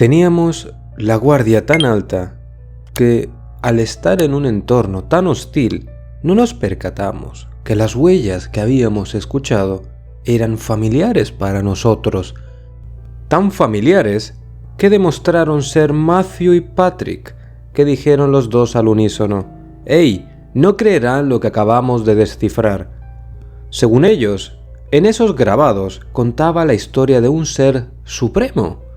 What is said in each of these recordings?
Teníamos la guardia tan alta que, al estar en un entorno tan hostil, no nos percatamos que las huellas que habíamos escuchado eran familiares para nosotros, tan familiares que demostraron ser Matthew y Patrick, que dijeron los dos al unísono: «¡Ey! No creerán lo que acabamos de descifrar». Según ellos, en esos grabados contaba la historia de un ser supremo,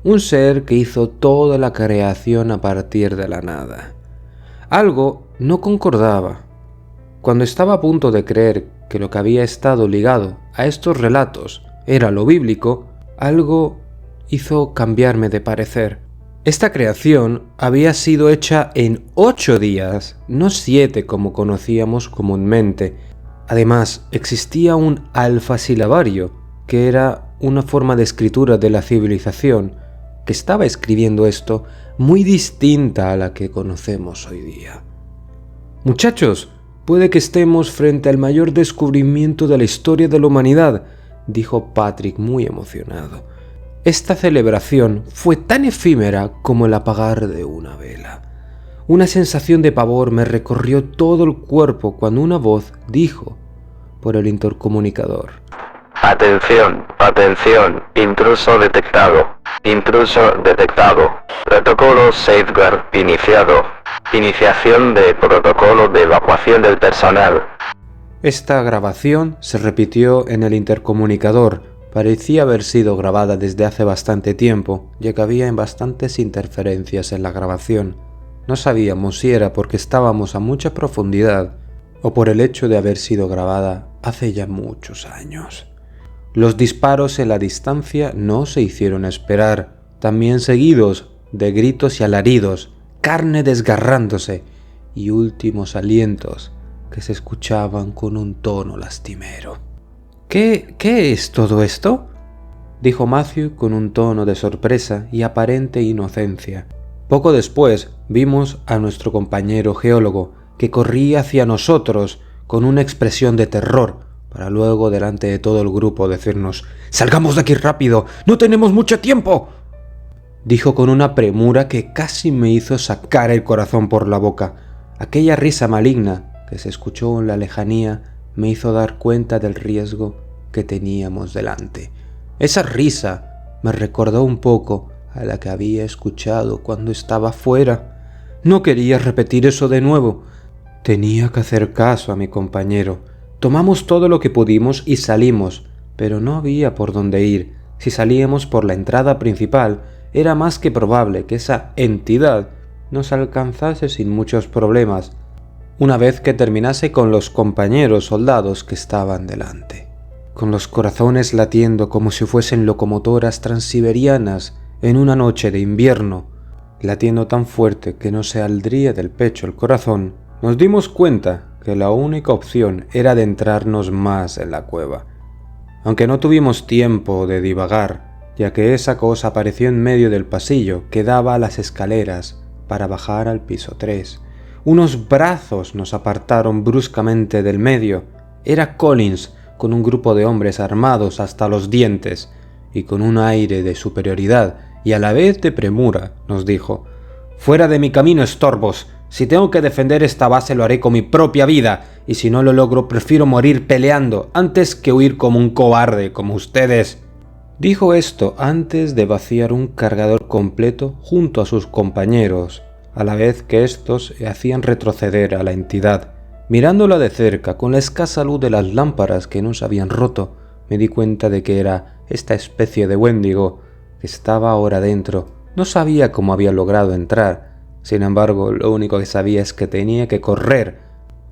un ser que hizo toda la creación a partir de la nada. Algo no concordaba. Cuando estaba a punto de creer que lo que había estado ligado a estos relatos era lo bíblico, algo hizo cambiarme de parecer. Esta creación había sido hecha en 8 días, no 7 como conocíamos comúnmente. Además, existía un alfasilabario, que era una forma de escritura de la civilización, que estaba escribiendo esto muy distinta a la que conocemos hoy día. «Muchachos, puede que estemos frente al mayor descubrimiento de la historia de la humanidad», dijo Patrick muy emocionado. Esta celebración fue tan efímera como el apagar de una vela. Una sensación de pavor me recorrió todo el cuerpo cuando una voz dijo por el intercomunicador: «Atención, atención, intruso detectado, protocolo Safeguard iniciado, iniciación de protocolo de evacuación del personal». Esta grabación se repitió en el intercomunicador. Parecía haber sido grabada desde hace bastante tiempo, ya que había bastantes interferencias en la grabación. No sabíamos si era porque estábamos a mucha profundidad o por el hecho de haber sido grabada hace ya muchos años. Los disparos en la distancia no se hicieron esperar, también seguidos de gritos y alaridos, carne desgarrándose y últimos alientos que se escuchaban con un tono lastimero. ¿Qué es todo esto?», dijo Matthew con un tono de sorpresa y aparente inocencia. Poco después vimos a nuestro compañero geólogo, que corría hacia nosotros con una expresión de terror, para luego delante de todo el grupo decirnos: «¡Salgamos de aquí rápido! ¡No tenemos mucho tiempo!», dijo con una premura que casi me hizo sacar el corazón por la boca. Aquella risa maligna que se escuchó en la lejanía me hizo dar cuenta del riesgo que teníamos delante. Esa risa me recordó un poco a la que había escuchado cuando estaba fuera. No quería repetir eso de nuevo. Tenía que hacer caso a mi compañero. Tomamos todo lo que pudimos y salimos, pero no había por dónde ir. Si salíamos por la entrada principal, era más que probable que esa entidad nos alcanzase sin muchos problemas, una vez que terminase con los compañeros soldados que estaban delante. Con los corazones latiendo como si fuesen locomotoras transiberianas en una noche de invierno, latiendo tan fuerte que no se saldría del pecho el corazón, nos dimos cuenta que la única opción era adentrarnos más en la cueva. Aunque no tuvimos tiempo de divagar, ya que esa cosa apareció en medio del pasillo que daba a las escaleras para bajar al piso 3. Unos brazos nos apartaron bruscamente del medio. Era Collins, con un grupo de hombres armados hasta los dientes, y con un aire de superioridad y a la vez de premura, nos dijo: «Fuera de mi camino, estorbos. Si tengo que defender esta base lo haré con mi propia vida, y si no lo logro prefiero morir peleando antes que huir como un cobarde como ustedes». Dijo esto antes de vaciar un cargador completo junto a sus compañeros, a la vez que estos hacían retroceder a la entidad. Mirándola de cerca, con la escasa luz de las lámparas que no se habían roto, me di cuenta de que era esta especie de Wendigo que estaba ahora dentro. No sabía cómo había logrado entrar. Sin embargo, lo único que sabía es que tenía que correr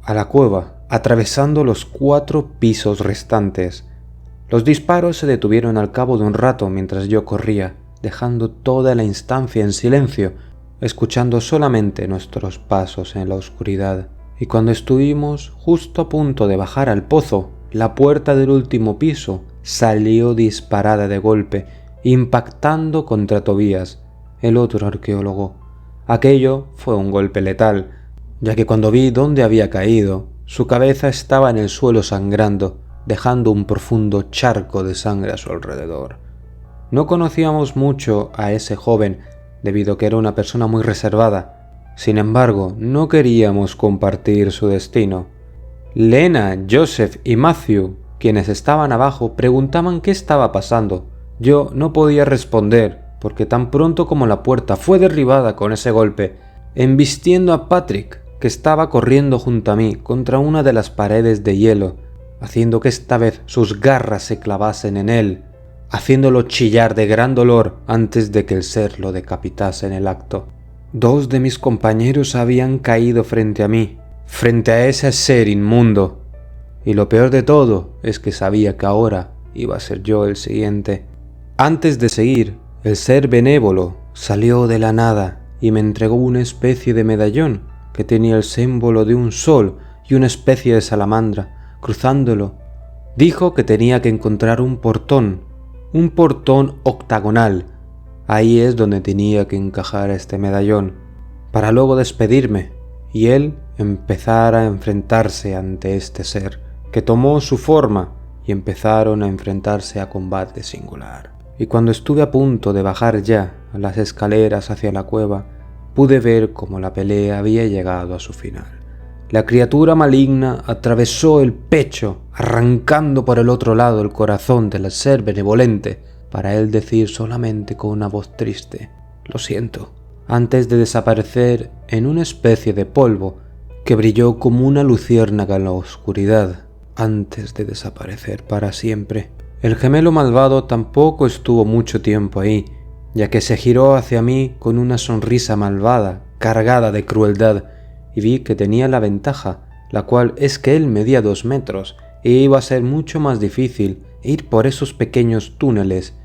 a la cueva, atravesando los 4 pisos restantes. Los disparos se detuvieron al cabo de un rato mientras yo corría, dejando toda la instancia en silencio, escuchando solamente nuestros pasos en la oscuridad. Y cuando estuvimos justo a punto de bajar al pozo, la puerta del último piso salió disparada de golpe, impactando contra Tobías, el otro arqueólogo. Aquello fue un golpe letal, ya que cuando vi dónde había caído, su cabeza estaba en el suelo sangrando, dejando un profundo charco de sangre a su alrededor. No conocíamos mucho a ese joven, debido a que era una persona muy reservada. Sin embargo, no queríamos compartir su destino. Lena, Joseph y Matthew, quienes estaban abajo, preguntaban qué estaba pasando. Yo no podía responder, porque tan pronto como la puerta fue derribada con ese golpe, embistiendo a Patrick, que estaba corriendo junto a mí contra una de las paredes de hielo, haciendo que esta vez sus garras se clavasen en él, haciéndolo chillar de gran dolor antes de que el ser lo decapitase en el acto. 2 de mis compañeros habían caído frente a mí, frente a ese ser inmundo, y lo peor de todo es que sabía que ahora iba a ser yo el siguiente. Antes de seguir, el ser benévolo salió de la nada y me entregó una especie de medallón que tenía el símbolo de un sol y una especie de salamandra cruzándolo. Dijo que tenía que encontrar un portón octagonal. Ahí es donde tenía que encajar este medallón, para luego despedirme y él empezar a enfrentarse ante este ser, que tomó su forma y empezaron a enfrentarse a combate singular. Y cuando estuve a punto de bajar ya a las escaleras hacia la cueva, pude ver cómo la pelea había llegado a su final. La criatura maligna atravesó el pecho, arrancando por el otro lado el corazón del ser benevolente, para él decir solamente con una voz triste: «Lo siento», antes de desaparecer en una especie de polvo que brilló como una luciérnaga en la oscuridad, antes de desaparecer para siempre. El gemelo malvado tampoco estuvo mucho tiempo ahí, ya que se giró hacia mí con una sonrisa malvada, cargada de crueldad, y vi que tenía la ventaja, la cual es que él medía 2 metros, e iba a ser mucho más difícil ir por esos pequeños túneles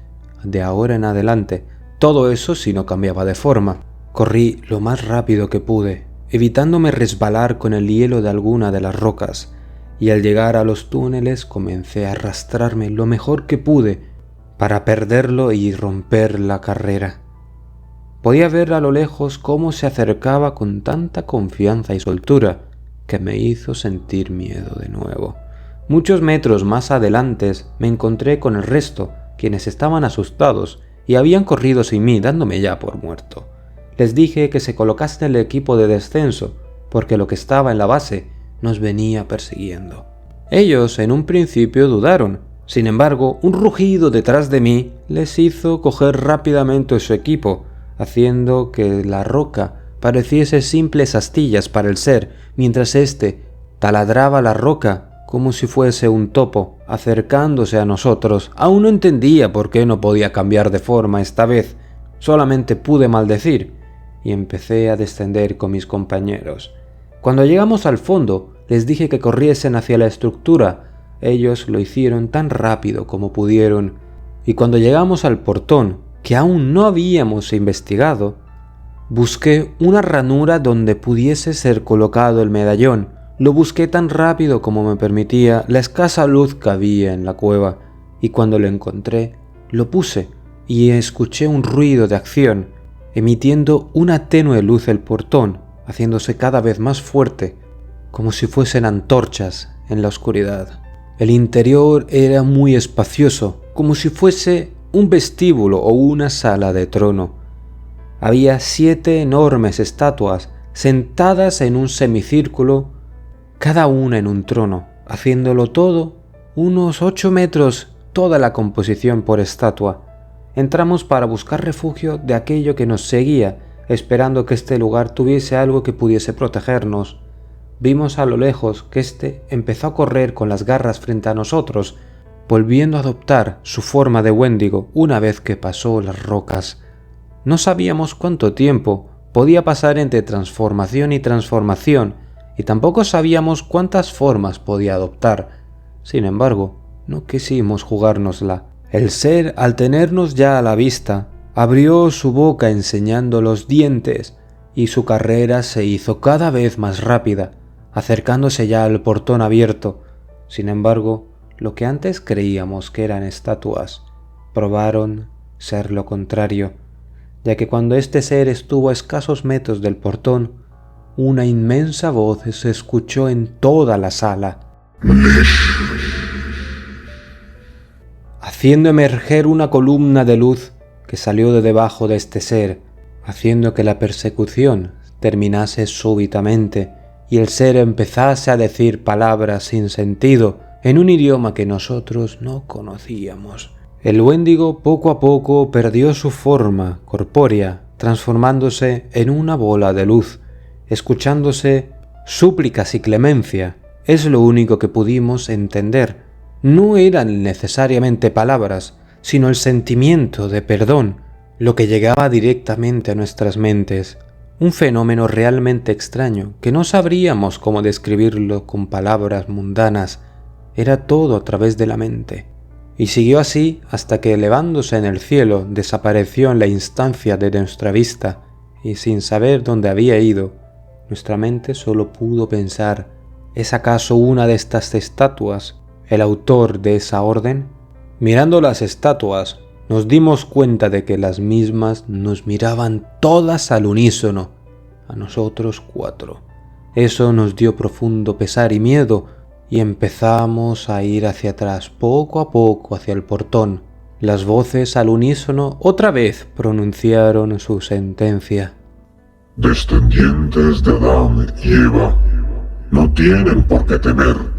de ahora en adelante, todo eso si no cambiaba de forma. Corrí lo más rápido que pude, evitándome resbalar con el hielo de alguna de las rocas, y al llegar a los túneles comencé a arrastrarme lo mejor que pude para perderlo y romper la carrera. Podía ver a lo lejos cómo se acercaba con tanta confianza y soltura que me hizo sentir miedo de nuevo. Muchos metros más adelante me encontré con el resto, quienes estaban asustados y habían corrido sin mí, dándome ya por muerto. Les dije que se colocasen el equipo de descenso, porque lo que estaba en la base nos venía persiguiendo. Ellos en un principio dudaron. Sin embargo, un rugido detrás de mí les hizo coger rápidamente su equipo, haciendo que la roca pareciese simples astillas para el ser, mientras éste taladraba la roca como si fuese un topo, acercándose a nosotros. Aún no entendía por qué no podía cambiar de forma esta vez, solamente pude maldecir y empecé a descender con mis compañeros. Cuando llegamos al fondo, les dije que corriesen hacia la estructura. Ellos lo hicieron tan rápido como pudieron, y cuando llegamos al portón, que aún no habíamos investigado, busqué una ranura donde pudiese ser colocado el medallón. Lo busqué tan rápido como me permitía la escasa luz que había en la cueva, y cuando lo encontré, lo puse y escuché un ruido de acción, emitiendo una tenue luz el portón, haciéndose cada vez más fuerte, como si fuesen antorchas en la oscuridad. El interior era muy espacioso, como si fuese un vestíbulo o una sala de trono. Había 7 enormes estatuas sentadas en un semicírculo, cada una en un trono, haciéndolo todo unos 8 metros toda la composición por estatua. Entramos para buscar refugio de aquello que nos seguía, esperando que este lugar tuviese algo que pudiese protegernos. Vimos a lo lejos que éste empezó a correr con las garras frente a nosotros, volviendo a adoptar su forma de Wendigo una vez que pasó las rocas. No sabíamos cuánto tiempo podía pasar entre transformación y transformación, y tampoco sabíamos cuántas formas podía adoptar. Sin embargo, no quisimos jugárnosla. El ser, al tenernos ya a la vista, abrió su boca enseñando los dientes, y su carrera se hizo cada vez más rápida, acercándose ya al portón abierto. Sin embargo, lo que antes creíamos que eran estatuas, probaron ser lo contrario, ya que cuando este ser estuvo a escasos metros del portón, una inmensa voz se escuchó en toda la sala, haciendo emerger una columna de luz que salió de debajo de este ser, haciendo que la persecución terminase súbitamente y el ser empezase a decir palabras sin sentido en un idioma que nosotros no conocíamos. El Wendigo poco a poco perdió su forma corpórea, transformándose en una bola de luz, escuchándose súplicas y clemencia. Es lo único que pudimos entender. No eran necesariamente palabras, sino el sentimiento de perdón, lo que llegaba directamente a nuestras mentes. Un fenómeno realmente extraño, que no sabríamos cómo describirlo con palabras mundanas. Era todo a través de la mente. Y siguió así hasta que, elevándose en el cielo, desapareció en la instancia de nuestra vista, y sin saber dónde había ido, nuestra mente solo pudo pensar: ¿es acaso una de estas estatuas el autor de esa orden? Mirando las estatuas, nos dimos cuenta de que las mismas nos miraban todas al unísono, a nosotros 4. Eso nos dio profundo pesar y miedo, y empezamos a ir hacia atrás, poco a poco, hacia el portón. Las voces al unísono otra vez pronunciaron su sentencia. Descendientes de Adán y Eva, no tienen por qué temer.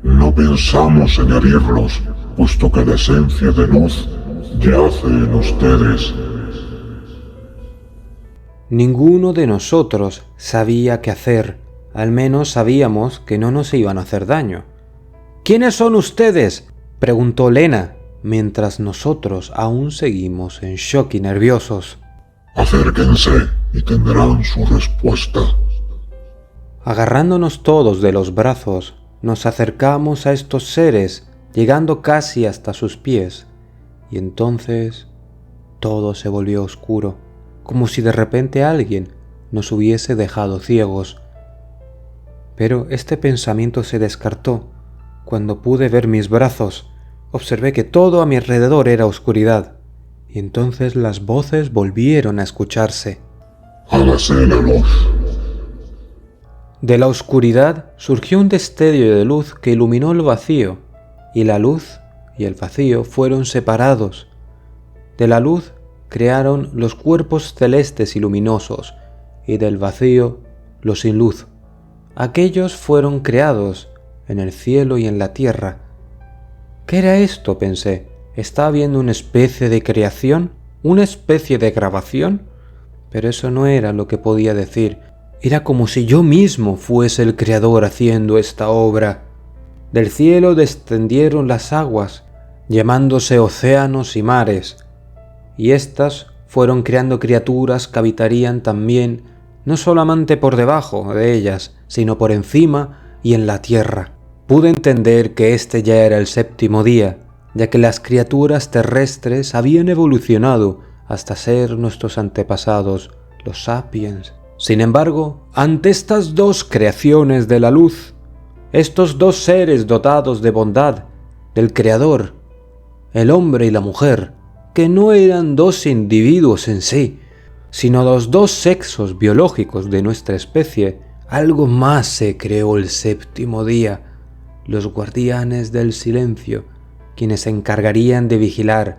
No pensamos en herirlos, puesto que la esencia de luz yace en ustedes. Ninguno de nosotros sabía qué hacer. Al menos sabíamos que no nos iban a hacer daño. ¿Quiénes son ustedes?, preguntó Lena, mientras nosotros aún seguimos en shock y nerviosos. Acérquense y tendrán su respuesta. Agarrándonos todos de los brazos, nos acercamos a estos seres, llegando casi hasta sus pies, y entonces todo se volvió oscuro, como si de repente alguien nos hubiese dejado ciegos. Pero este pensamiento se descartó. Cuando pude ver mis brazos, observé que todo a mi alrededor era oscuridad, y entonces las voces volvieron a escucharse. Hágase la luz. De la oscuridad surgió un destello de luz que iluminó el vacío, y la luz y el vacío fueron separados. De la luz crearon los cuerpos celestes y luminosos, y del vacío los sin luz. Aquellos fueron creados en el cielo y en la tierra. ¿Qué era esto?, pensé. ¿Estaba viendo una especie de creación? ¿Una especie de grabación? Pero eso no era lo que podía decir. Era como si yo mismo fuese el creador haciendo esta obra. Del cielo descendieron las aguas, llamándose océanos y mares, y éstas fueron creando criaturas que habitarían también, no solamente por debajo de ellas, sino por encima y en la tierra. Pude entender que este ya era el 7º día, ya que las criaturas terrestres habían evolucionado hasta ser nuestros antepasados, los sapiens. Sin embargo, ante estas dos creaciones de la luz, estos dos seres dotados de bondad, del Creador, el hombre y la mujer, que no eran dos individuos en sí, sino los dos sexos biológicos de nuestra especie, algo más se creó el 7º día, los guardianes del silencio, quienes se encargarían de vigilar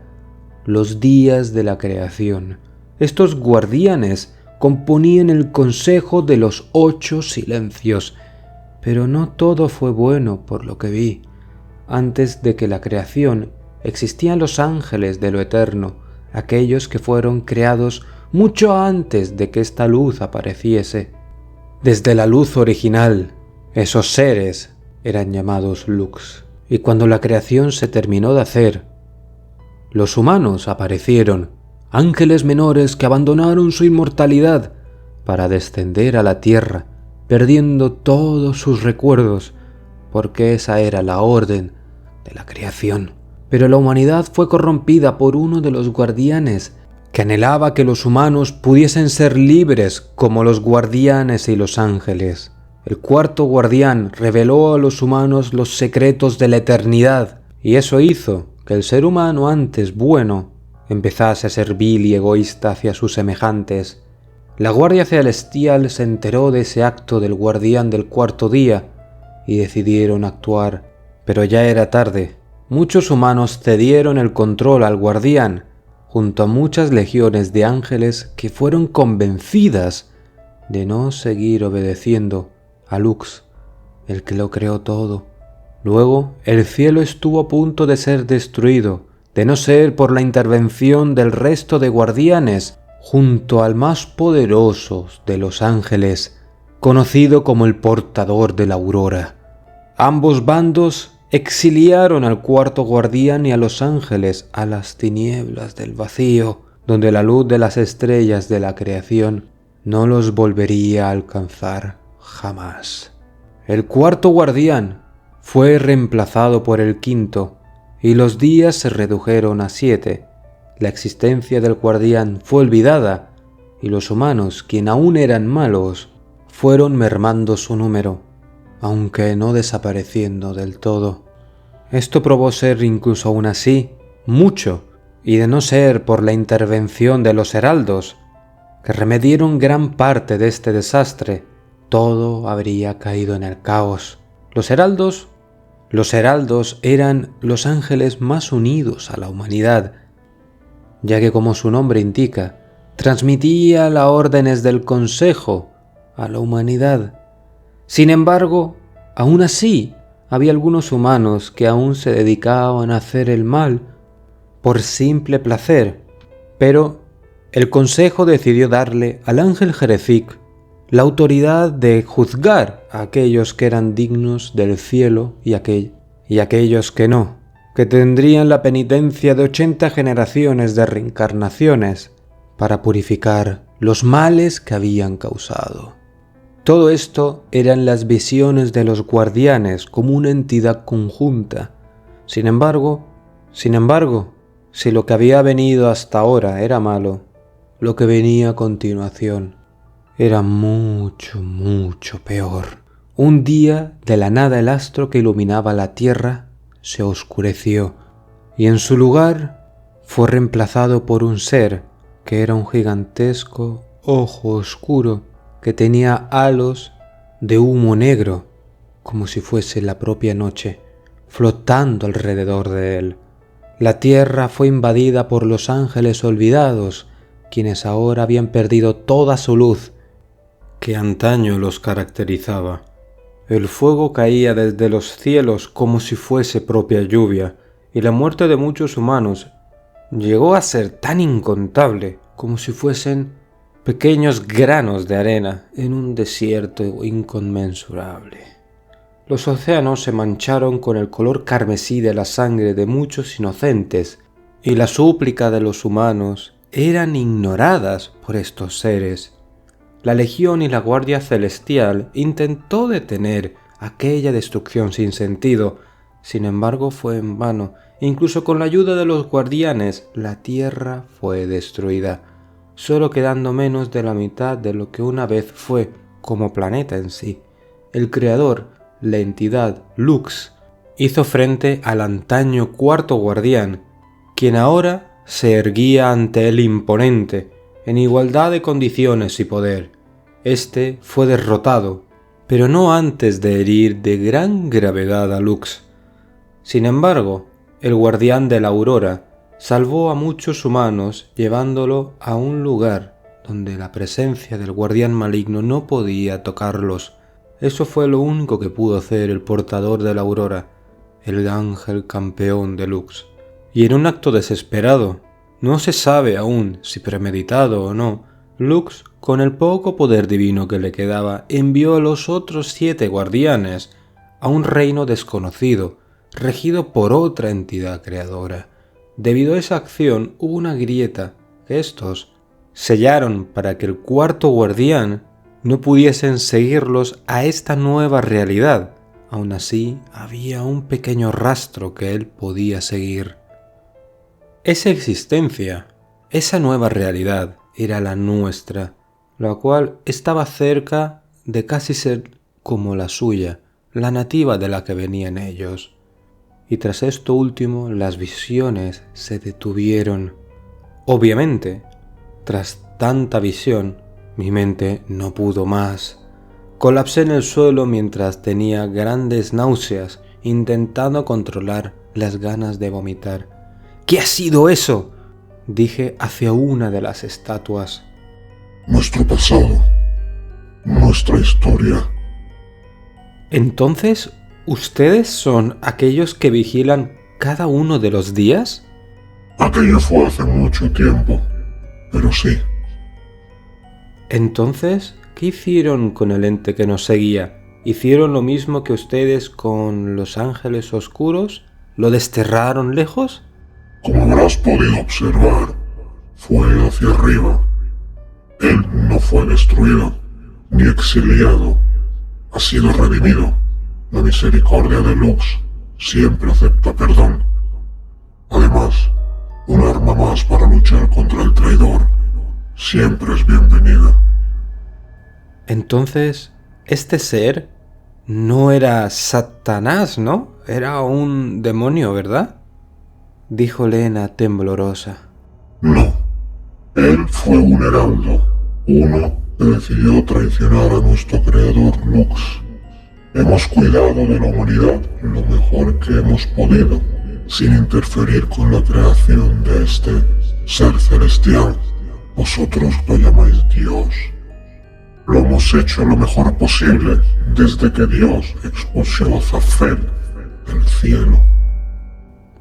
los días de la creación. Estos guardianes componían el consejo de los 8 silencios, pero no todo fue bueno por lo que vi. Antes de que la creación existían los ángeles de lo eterno, aquellos que fueron creados mucho antes de que esta luz apareciese. Desde la luz original, esos seres eran llamados Lux, y cuando la creación se terminó de hacer, los humanos aparecieron, ángeles menores que abandonaron su inmortalidad para descender a la tierra, perdiendo todos sus recuerdos, porque esa era la orden de la creación. Pero la humanidad fue corrompida por uno de los guardianes que anhelaba que los humanos pudiesen ser libres como los guardianes y los ángeles. El 4º guardián reveló a los humanos los secretos de la eternidad, y eso hizo que el ser humano antes bueno empezase a ser vil y egoísta hacia sus semejantes. La Guardia Celestial se enteró de ese acto del guardián del 4º día y decidieron actuar, pero ya era tarde. muchos humanos cedieron el control al guardián, junto a muchas legiones de ángeles que fueron convencidas de no seguir obedeciendo a Lux, el que lo creó todo. Luego, el cielo estuvo a punto de ser destruido, de no ser por la intervención del resto de guardianes, junto al más poderoso de los ángeles, conocido como el portador de la aurora. Ambos bandos exiliaron al cuarto guardián y a los ángeles a las tinieblas del vacío, donde la luz de las estrellas de la creación no los volvería a alcanzar jamás. El cuarto guardián fue reemplazado por el quinto, y los días se redujeron a 7. La existencia del guardián fue olvidada, y los humanos, quien aún eran malos, fueron mermando su número, aunque no desapareciendo del todo. Esto probó ser incluso aún así mucho, y de no ser por la intervención de los heraldos, que remedieron gran parte de este desastre, todo habría caído en el caos. Los heraldos eran los ángeles más unidos a la humanidad, ya que como su nombre indica, transmitía las órdenes del Consejo a la humanidad. Sin embargo, aún así, había algunos humanos que aún se dedicaban a hacer el mal por simple placer, pero el Consejo decidió darle al ángel Jerezik la autoridad de juzgar a aquellos que eran dignos del cielo y aquellos que no, que tendrían la penitencia de 80 generaciones de reencarnaciones para purificar los males que habían causado. Todo esto eran las visiones de los guardianes como una entidad conjunta. Sin embargo, si lo que había venido hasta ahora era malo, lo que venía a continuación era mucho, mucho peor. Un día, de la nada, el astro que iluminaba la tierra se oscureció, y en su lugar fue reemplazado por un ser que era un gigantesco ojo oscuro que tenía halos de humo negro, como si fuese la propia noche, flotando alrededor de él. La tierra fue invadida por los ángeles olvidados, quienes ahora habían perdido toda su luz que antaño los caracterizaba. El fuego caía desde los cielos como si fuese propia lluvia, y la muerte de muchos humanos llegó a ser tan incontable como si fuesen pequeños granos de arena en un desierto inconmensurable. Los océanos se mancharon con el color carmesí de la sangre de muchos inocentes, y la súplica de los humanos eran ignoradas por estos seres. La Legión y la Guardia Celestial intentó detener aquella destrucción sin sentido, sin embargo fue en vano. Incluso con la ayuda de los guardianes, la tierra fue destruida, solo quedando menos de la mitad de lo que una vez fue como planeta en sí. El creador, la entidad Lux, hizo frente al antaño cuarto guardián, quien ahora se erguía ante él imponente, en igualdad de condiciones y poder. Este fue derrotado, pero no antes de herir de gran gravedad a Lux. Sin embargo, el guardián de la aurora salvó a muchos humanos llevándolo a un lugar donde la presencia del guardián maligno no podía tocarlos. Eso fue lo único que pudo hacer el portador de la aurora, el ángel campeón de Lux. Y en un acto desesperado, no se sabe aún si premeditado o no, Lux, con el poco poder divino que le quedaba, envió a los otros 7 guardianes a un reino desconocido, regido por otra entidad creadora. Debido a esa acción hubo una grieta que estos sellaron para que el cuarto guardián no pudiesen seguirlos a esta nueva realidad. Aún así, había un pequeño rastro que él podía seguir. Esa existencia, esa nueva realidad, era la nuestra, la cual estaba cerca de casi ser como la suya, la nativa de la que venían ellos. Y tras esto último, las visiones se detuvieron. Obviamente, tras tanta visión, mi mente no pudo más. Colapsé en el suelo mientras tenía grandes náuseas, intentando controlar las ganas de vomitar. ¿Qué ha sido eso?, dije hacia una de las estatuas. Nuestro pasado, nuestra historia. ¿Entonces, ustedes son aquellos que vigilan cada uno de los días? Aquello fue hace mucho tiempo, pero sí. Entonces, ¿qué hicieron con el ente que nos seguía? ¿Hicieron lo mismo que ustedes con los ángeles oscuros? ¿Lo desterraron lejos? Como habrás podido observar, fue hacia arriba. Él no fue destruido, ni exiliado. Ha sido redimido. La misericordia de Lux siempre acepta perdón. Además, un arma más para luchar contra el traidor siempre es bienvenida. Entonces, este ser no era Satanás, ¿no? Era un demonio, ¿verdad?, dijo Lena temblorosa. No, él fue un heraldo, uno que decidió traicionar a nuestro creador Lux. Hemos cuidado de la humanidad lo mejor que hemos podido, sin interferir con la creación de este ser celestial. Vosotros lo llamáis Dios. Lo hemos hecho lo mejor posible desde que Dios expulsó a Zafel del cielo.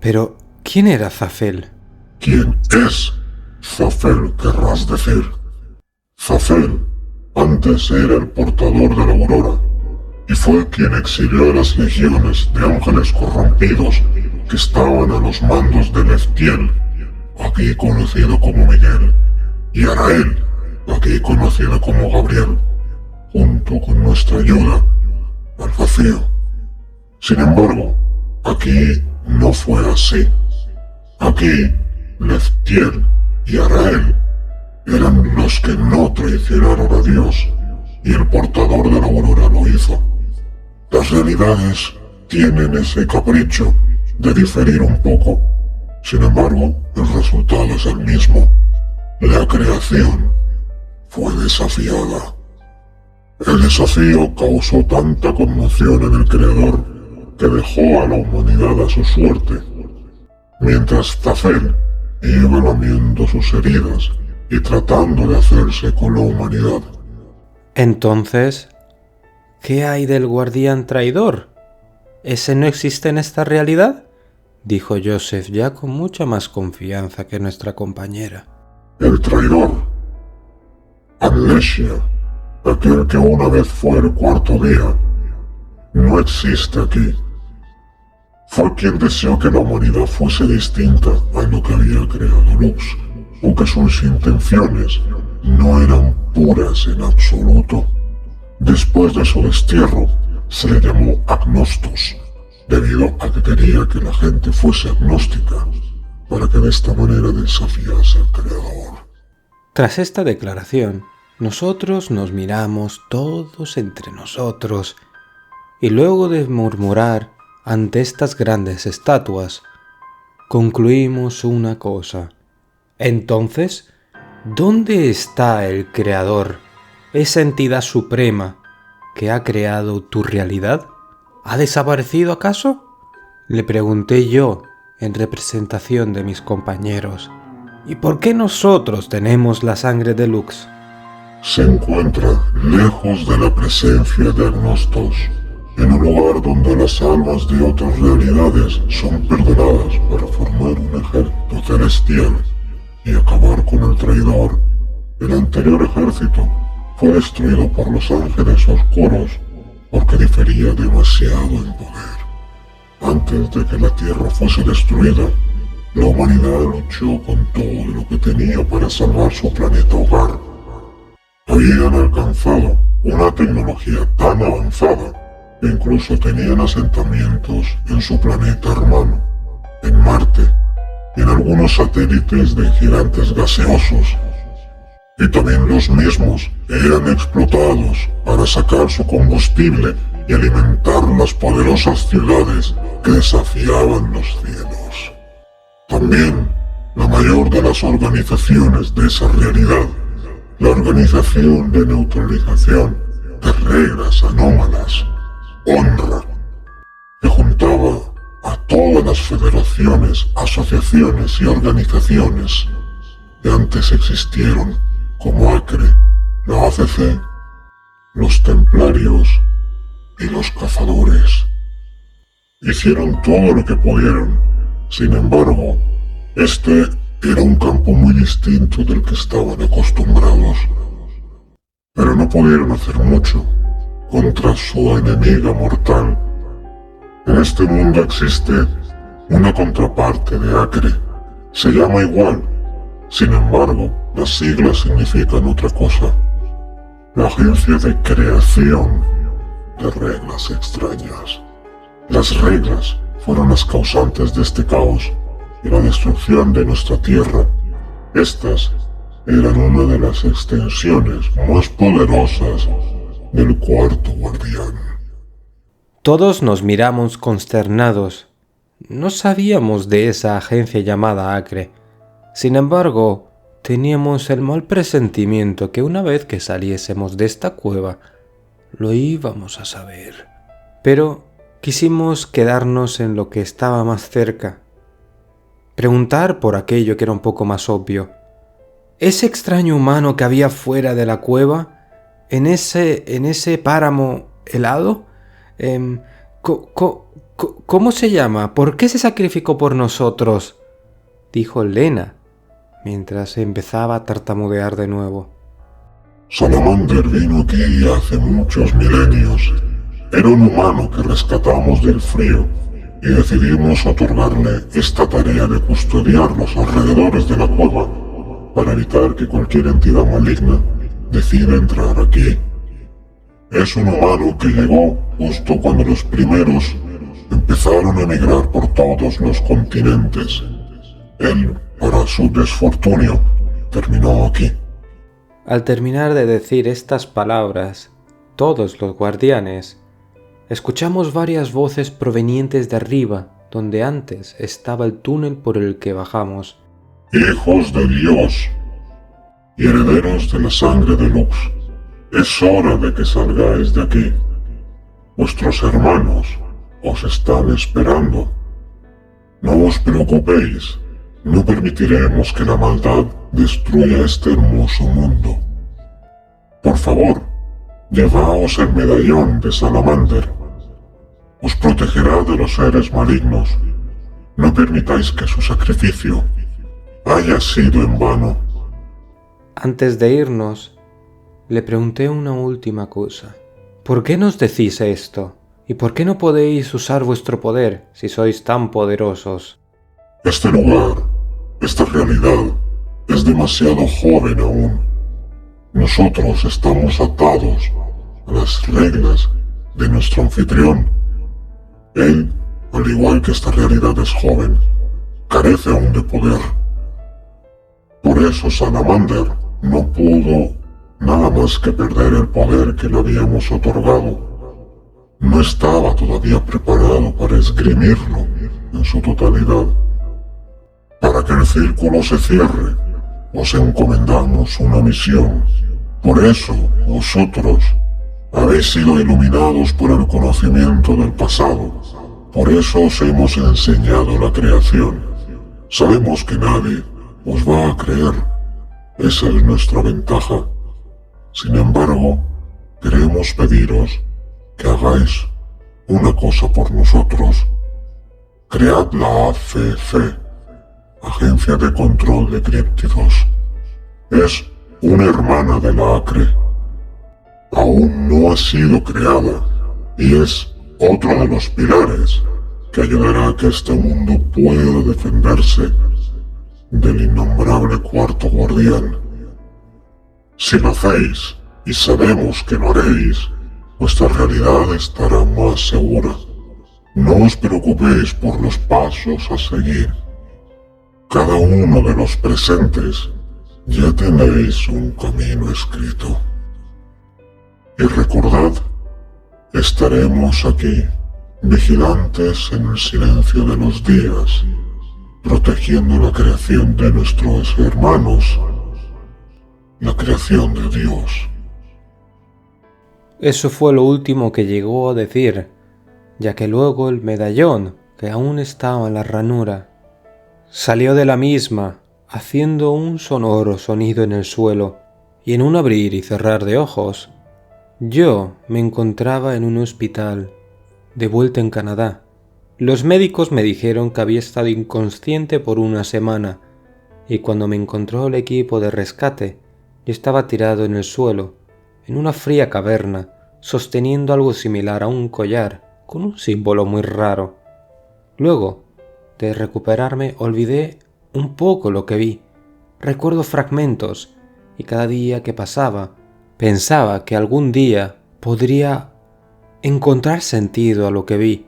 Pero, ¿quién era Zafel? ¿Quién es Zafel, querrás decir? Zafel antes era el portador de la aurora, y fue quien exilió a las legiones de ángeles corrompidos que estaban a los mandos de Leftiel, aquí conocido como Miguel, y Arael, aquí conocido como Gabriel, junto con nuestra ayuda, al vacío. Sin embargo, aquí no fue así. Aquí, Leftiel y Arael eran los que no traicionaron a Dios, y el portador de la aurora lo hizo. Las realidades tienen ese capricho de diferir un poco. Sin embargo, el resultado es el mismo. La creación fue desafiada. El desafío causó tanta conmoción en el Creador que dejó a la humanidad a su suerte, mientras Zafel iba lamiendo sus heridas y tratando de hacerse con la humanidad. Entonces, ¿qué hay del guardián traidor? ¿Ese no existe en esta realidad?, dijo Joseph ya con mucha más confianza que nuestra compañera. El traidor, Amnesia, aquel que una vez fue el cuarto día, no existe aquí. Fue quien deseó que la humanidad fuese distinta a lo que había creado Lux, aunque sus intenciones no eran puras en absoluto. Después de su destierro, se le llamó Agnostos, debido a que quería que la gente fuese agnóstica, para que de esta manera desafiase al Creador. Tras esta declaración, nosotros nos miramos todos entre nosotros, y luego de murmurar ante estas grandes estatuas, concluimos una cosa. Entonces, ¿dónde está el Creador, esa entidad suprema que ha creado tu realidad? ¿Ha desaparecido acaso?, le pregunté yo en representación de mis compañeros. ¿Y por qué nosotros tenemos la sangre de Lux? Se encuentra lejos de la presencia de Agnostos, en un lugar donde las almas de otras realidades son perdonadas para formar un ejército celestial y acabar con el traidor. El anterior ejército fue destruido por los ángeles oscuros porque difería demasiado en poder. Antes de que la Tierra fuese destruida, la humanidad luchó con todo lo que tenía para salvar su planeta hogar. Habían alcanzado una tecnología tan avanzada que incluso tenían asentamientos en su planeta hermano, en Marte, y en algunos satélites de gigantes gaseosos. Y también los mismos eran explotados para sacar su combustible y alimentar las poderosas ciudades que desafiaban los cielos. También la mayor de las organizaciones de esa realidad, la Organización de Neutralización de Reglas Anómalas, Honra, que juntaba a todas las federaciones, asociaciones y organizaciones que antes existieron, como Acre, la ACC, los Templarios y los Cazadores. Hicieron todo lo que pudieron. Sin embargo, este era un campo muy distinto del que estaban acostumbrados. Pero no pudieron hacer mucho contra su enemiga mortal. En este mundo existe una contraparte de Acre. Se llama igual. Sin embargo, las siglas significan otra cosa. La Agencia de Creación de Reglas Extrañas. Las reglas fueron las causantes de este caos y la destrucción de nuestra tierra. Estas eran una de las extensiones más poderosas del Cuarto Guardián. Todos nos miramos consternados. No sabíamos de esa agencia llamada Acre. Sin embargo, teníamos el mal presentimiento que una vez que saliésemos de esta cueva, lo íbamos a saber. Pero quisimos quedarnos en lo que estaba más cerca. Preguntar por aquello que era un poco más obvio. Ese extraño humano que había fuera de la cueva, en ese páramo helado, ¿cómo se llama? ¿Por qué se sacrificó por nosotros?, dijo Lena, mientras empezaba a tartamudear de nuevo. Salamander vino aquí hace muchos milenios. Era un humano que rescatamos del frío y decidimos otorgarle esta tarea de custodiar los alrededores de la cueva para evitar que cualquier entidad maligna decida entrar aquí. Es un humano que llegó justo cuando los primeros empezaron a emigrar por todos los continentes. Él, para su desfortunio, terminó aquí. Al terminar de decir estas palabras, todos los guardianes escuchamos varias voces provenientes de arriba, donde antes estaba el túnel por el que bajamos. Hijos de Dios y herederos de la sangre de Lux, es hora de que salgáis de aquí. Vuestros hermanos os están esperando. No os preocupéis, no permitiremos que la maldad destruya este hermoso mundo. Por favor, llevaos el medallón de Salamander. Os protegerá de los seres malignos. No permitáis que su sacrificio haya sido en vano. Antes de irnos, le pregunté una última cosa. ¿Por qué nos decís esto? ¿Y por qué no podéis usar vuestro poder si sois tan poderosos? Este lugar, esta realidad, es demasiado joven aún. Nosotros estamos atados a las reglas de nuestro anfitrión. Él, al igual que esta realidad es joven, carece aún de poder. Por eso Salamander no pudo nada más que perder el poder que le habíamos otorgado. No estaba todavía preparado para esgrimirlo en su totalidad. Para que el círculo se cierre, os encomendamos una misión. Por eso, vosotros habéis sido iluminados por el conocimiento del pasado. Por eso os hemos enseñado la creación. Sabemos que nadie os va a creer. Esa es nuestra ventaja. Sin embargo, queremos pediros que hagáis una cosa por nosotros. Cread la ACC, Agencia de Control de Críptidos. Es una hermana de la Acre. Aún no ha sido creada y es otro de los pilares que ayudará a que este mundo pueda defenderse del innombrable Cuarto Guardián. Si lo hacéis, y sabemos que lo haréis, vuestra realidad estará más segura. No os preocupéis por los pasos a seguir. Cada uno de los presentes ya tenéis un camino escrito. Y recordad, estaremos aquí, vigilantes en el silencio de los días, protegiendo la creación de nuestros hermanos, la creación de Dios. Eso fue lo último que llegó a decir, ya que luego el medallón que aún estaba en la ranura. Salió de la misma, haciendo un sonoro sonido en el suelo, y en un abrir y cerrar de ojos, yo me encontraba en un hospital, de vuelta en Canadá. Los médicos me dijeron que había estado inconsciente por una semana, y cuando me encontró el equipo de rescate, yo estaba tirado en el suelo, en una fría caverna, sosteniendo algo similar a un collar, con un símbolo muy raro. Luego de recuperarme, olvidé un poco lo que vi. Recuerdo fragmentos, y cada día que pasaba, pensaba que algún día podría encontrar sentido a lo que vi,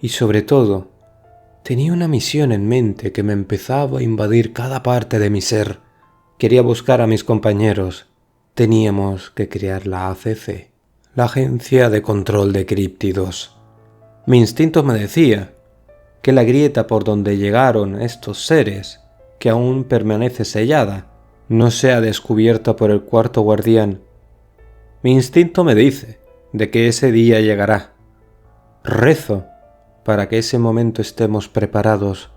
y sobre todo, tenía una misión en mente que me empezaba a invadir cada parte de mi ser. Quería buscar a mis compañeros. Teníamos que crear la ACC, la Agencia de Control de Críptidos. Mi instinto me decía que la grieta por donde llegaron estos seres, que aún permanece sellada, no sea descubierta por el cuarto guardián. Mi instinto me dice de que ese día llegará. Rezo para que ese momento estemos preparados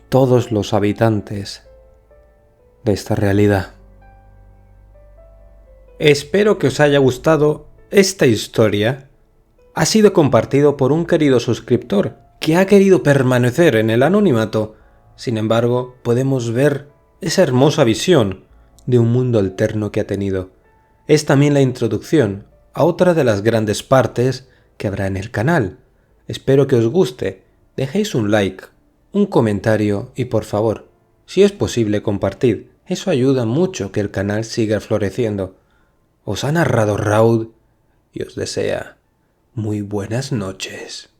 todos los habitantes de esta realidad. Espero que os haya gustado esta historia. Ha sido compartido por un querido suscriptor que ha querido permanecer en el anonimato. Sin embargo, podemos ver esa hermosa visión de un mundo alterno que ha tenido. Es también la introducción a otra de las grandes partes que habrá en el canal. Espero que os guste. Dejéis un like, un comentario y por favor, si es posible, compartid. Eso ayuda mucho que el canal siga floreciendo. Os ha narrado Raud y os desea muy buenas noches.